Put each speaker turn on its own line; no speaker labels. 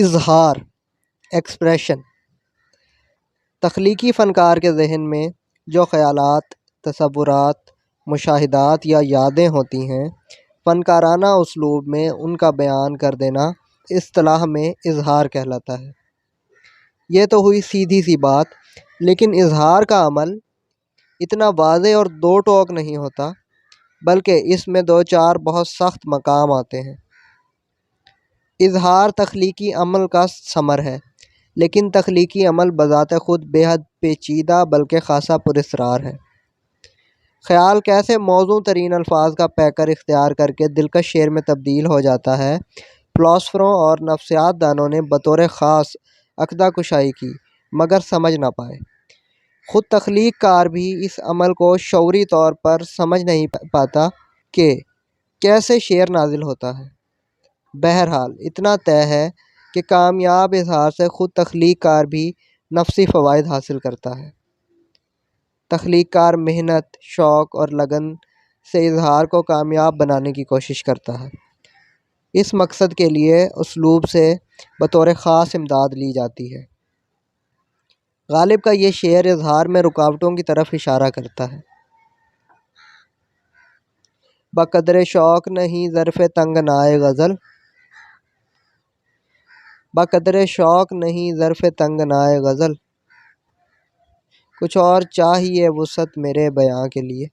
اظہار، ایکسپریشن۔ تخلیقی فنکار کے ذہن میں جو خیالات، تصورات، مشاہدات یا یادیں ہوتی ہیں، فنکارانہ اسلوب میں ان کا بیان کر دینا اصطلاح میں اظہار کہلاتا ہے۔ یہ تو ہوئی سیدھی سی بات، لیکن اظہار کا عمل اتنا واضح اور دو ٹوک نہیں ہوتا، بلکہ اس میں دو چار بہت سخت مقام آتے ہیں۔ اظہار تخلیقی عمل کا ثمر ہے، لیکن تخلیقی عمل بذات خود بے حد پیچیدہ بلکہ خاصا پراسرار ہے۔ خیال کیسے موزوں ترین الفاظ کا پیکر اختیار کر کے دلکش شعر میں تبدیل ہو جاتا ہے، فلاسفروں اور نفسیات دانوں نے بطور خاص عقدہ کشائی کی، مگر سمجھ نہ پائے۔ خود تخلیق کار بھی اس عمل کو شعوری طور پر سمجھ نہیں پاتا کہ کیسے شعر نازل ہوتا ہے۔ بہرحال اتنا طے ہے کہ کامیاب اظہار سے خود تخلیق کار بھی نفسی فوائد حاصل کرتا ہے۔ تخلیق کار محنت، شوق اور لگن سے اظہار کو کامیاب بنانے کی کوشش کرتا ہے۔ اس مقصد کے لیے اسلوب سے بطور خاص امداد لی جاتی ہے۔ غالب کا یہ شعر اظہار میں رکاوٹوں کی طرف اشارہ کرتا ہے۔ بقدر شوق نہیں ظرف تنگنائے غزل، بقدر شوق نہیں ظرف تنگنائے غزل، کچھ اور چاہیے وسعت میرے بیاں کے لیے۔